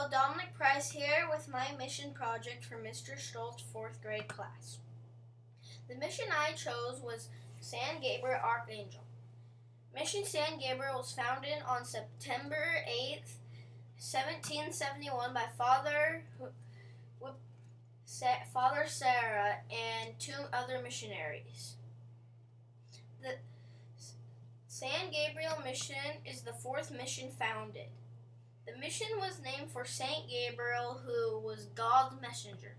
Hello, Dominic Price here with my mission project for Mr. Stults' 4th grade class. The mission I chose was San Gabriel Arcangel. Mission San Gabriel was founded on September 8th, 1771 by Father Sarah and 2 other missionaries. The San Gabriel mission is the 4th mission founded. The mission was named for Saint Gabriel, who was God's messenger.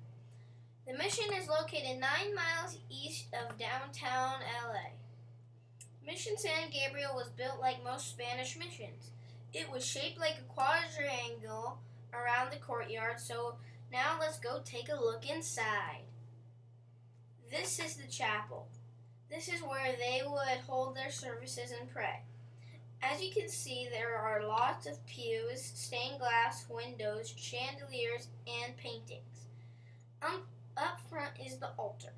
The mission is located 9 miles east of downtown LA. Mission San Gabriel was built like most Spanish missions. It was shaped like a quadrangle around the courtyard, so now let's go take a look inside. This is the chapel. This is where they would hold their services and pray. As you can see, there are lots of pews, stained glass windows, chandeliers, and paintings. Up front is the altar.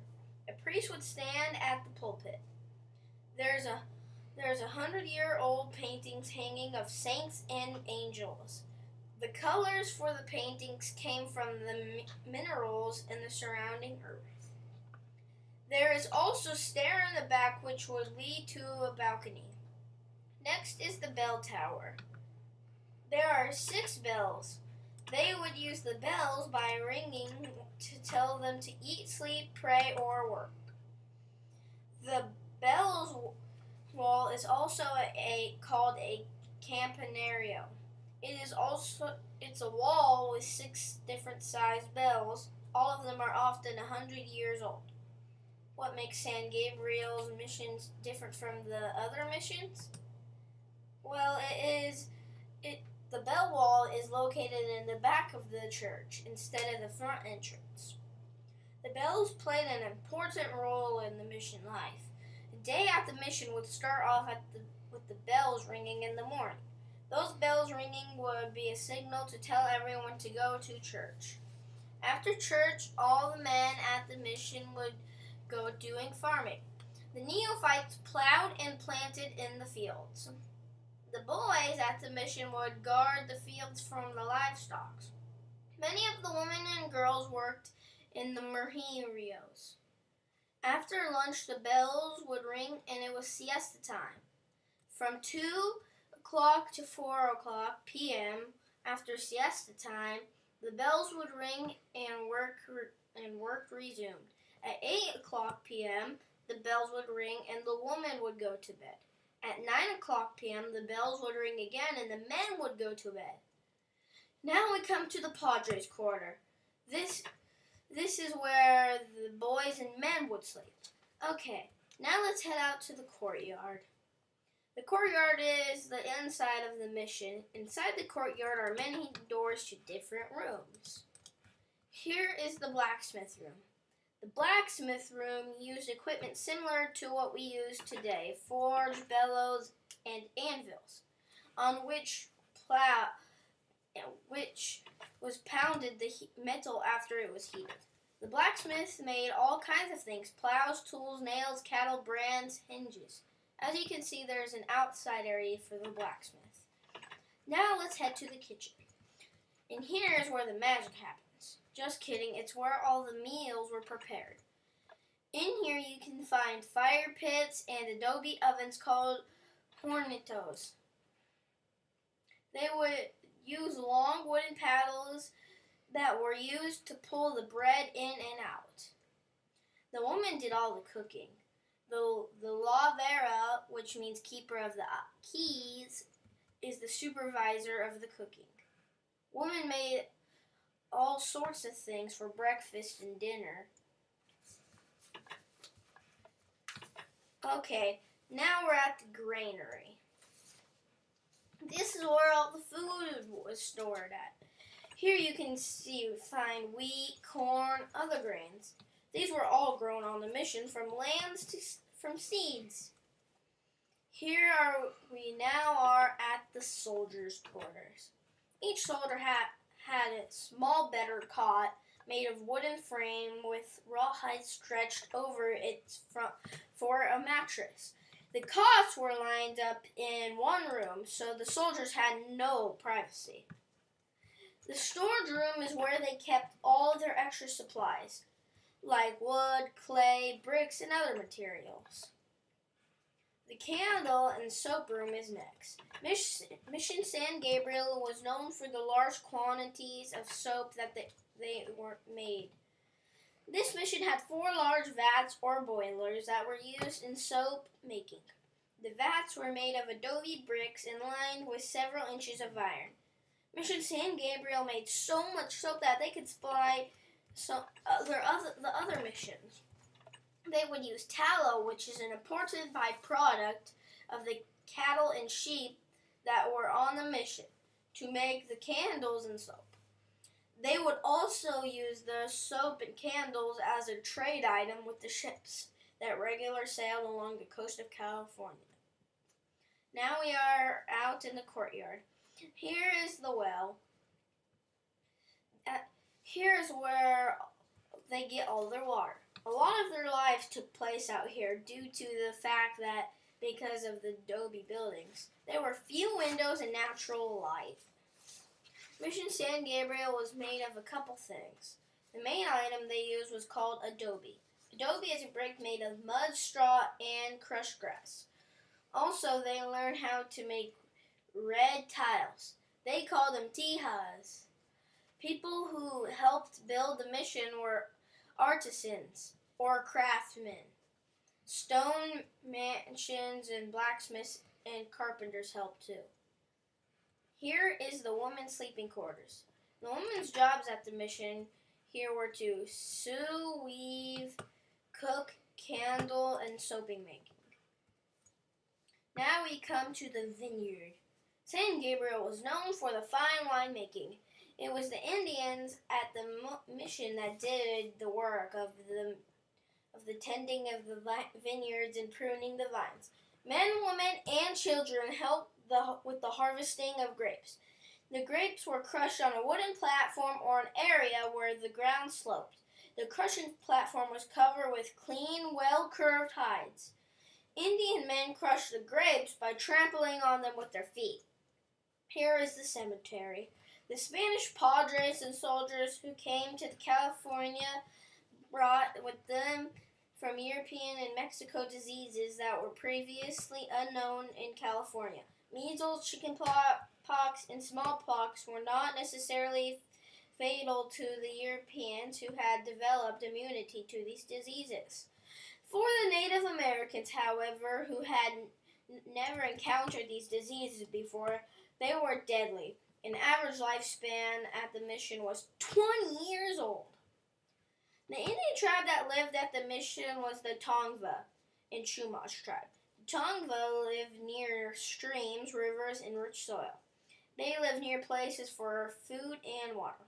A priest would stand at the pulpit. There's 100-year-old paintings hanging of saints and angels. The colors for the paintings came from the minerals in the surrounding earth. There is also a stair in the back which would lead to a balcony. Next is the bell tower. There are 6 bells. They would use the bells by ringing to tell them to eat, sleep, pray, or work. The bells wall is also called a campanario. It's a wall with 6 different sized bells. All of them are often 100 years old. What makes San Gabriel's missions different from the other missions? Well, the bell wall is located in the back of the church instead of the front entrance. The bells played an important role in the mission life. The day at the mission would start off with the bells ringing in the morning. Those bells ringing would be a signal to tell everyone to go to church. After church, all the men at the mission would go doing farming. The neophytes plowed and planted in the fields. The boys at the mission would guard the fields from the livestock. Many of the women and girls worked in the merherios. After lunch, the bells would ring and it was siesta time. From 2 o'clock to 4 o'clock p.m., after siesta time, the bells would ring and work resumed. At 8 o'clock p.m., the bells would ring and the women would go to bed. At 9 o'clock p.m., the bells would ring again and the men would go to bed. Now we come to the Padres quarter. This is where the boys and men would sleep. Okay, now let's head out to the courtyard. The courtyard is the inside of the mission. Inside the courtyard are many doors to different rooms. Here is the blacksmith room. The blacksmith room used equipment similar to what we use today, forge, bellows, and anvils, on which was pounded the metal after it was heated. The blacksmith made all kinds of things: plows, tools, nails, cattle, brands, hinges. As you can see, there's an outside area for the blacksmith. Now let's head to the kitchen. And here is where the magic happens. Just kidding, it's where all the meals were prepared. In here you can find fire pits and adobe ovens called hornitos. They would use long wooden paddles that were used to pull the bread in and out. The woman did all the cooking. The lavera, which means keeper of the keys, is the supervisor of the cooking. Women made all sorts of things for breakfast and dinner. Okay, now we're at the granary. This is where all the food was stored at. Here you can find wheat, corn, other grains. These were all grown on the mission from seeds. Here we now are at the soldiers' quarters. Each soldier had a small bedder cot made of wooden frame with rawhide stretched over its front for a mattress. The cots were lined up in one room, so the soldiers had no privacy. The storage room is where they kept all of their extra supplies, like wood, clay, bricks, and other materials. The candle and soap room is next. Mission San Gabriel was known for the large quantities of soap that they were made. This mission had 4 large vats or boilers that were used in soap making. The vats were made of adobe bricks and lined with several inches of iron. Mission San Gabriel made so much soap that they could supply the other missions. They would use tallow, which is an important byproduct of the cattle and sheep that were on the mission, to make the candles and soap. They would also use the soap and candles as a trade item with the ships that regularly sailed along the coast of California. Now we are out in the courtyard. Here is the well. Here is where they get all their water. A lot of their lives took place out here due to the fact that because of the adobe buildings, there were few windows and natural light. Mission San Gabriel was made of a couple things. The main item they used was called adobe. Adobe is a brick made of mud, straw, and crushed grass. Also, they learned how to make red tiles. They called them tijas. People who helped build the mission were artisans or craftsmen. Stone mansions and blacksmiths and carpenters helped too. Here is the women's sleeping quarters. The women's jobs at the mission here were to sew, weave, cook, candle, and soaping making. Now we come to the vineyard. San Gabriel was known for the fine wine making. It was the Indians at the mission that did the work of the tending of the vineyards and pruning the vines. Men, women, and children helped with the harvesting of grapes. The grapes were crushed on a wooden platform or an area where the ground sloped. The crushing platform was covered with clean, well-curved hides. Indian men crushed the grapes by trampling on them with their feet. Here is the cemetery. The Spanish padres and soldiers who came to California brought with them from European and Mexico diseases that were previously unknown in California. Measles, chickenpox, and smallpox were not necessarily fatal to the Europeans who had developed immunity to these diseases. For the Native Americans, however, who had never encountered these diseases before, they were deadly. An average lifespan at the mission was 20 years old. The Indian tribe that lived at the mission was the Tongva and Chumash tribe. The Tongva lived near streams, rivers, and rich soil. They lived near places for food and water.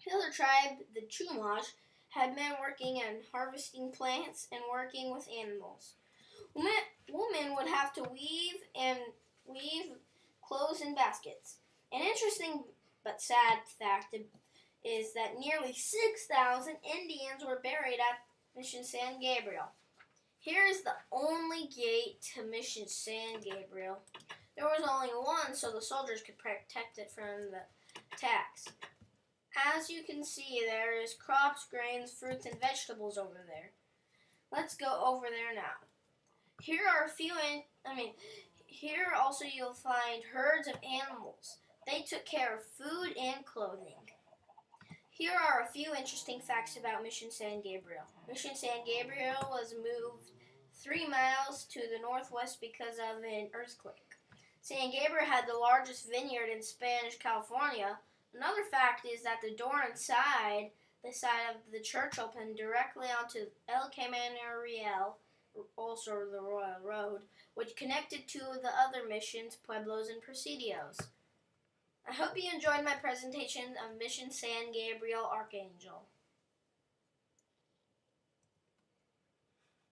The other tribe, the Chumash, had men working and harvesting plants and working with animals. Women would have to weave clothes in baskets. An interesting but sad fact is that nearly 6,000 Indians were buried at Mission San Gabriel. Here is the only gate to Mission San Gabriel. There was only one so the soldiers could protect it from the attacks. As you can see, there is crops, grains, fruits, and vegetables over there. Let's go over there now. Here also you'll find herds of animals. They took care of food and clothing. Here are a few interesting facts about Mission San Gabriel. Mission San Gabriel was moved 3 miles to the northwest because of an earthquake. San Gabriel had the largest vineyard in Spanish California. Another fact is that the door inside the side of the church opened directly onto El Camino Real, also the Royal Road, which connected to the other missions, pueblos, and presidios. I hope you enjoyed my presentation of Mission San Gabriel Arcangel.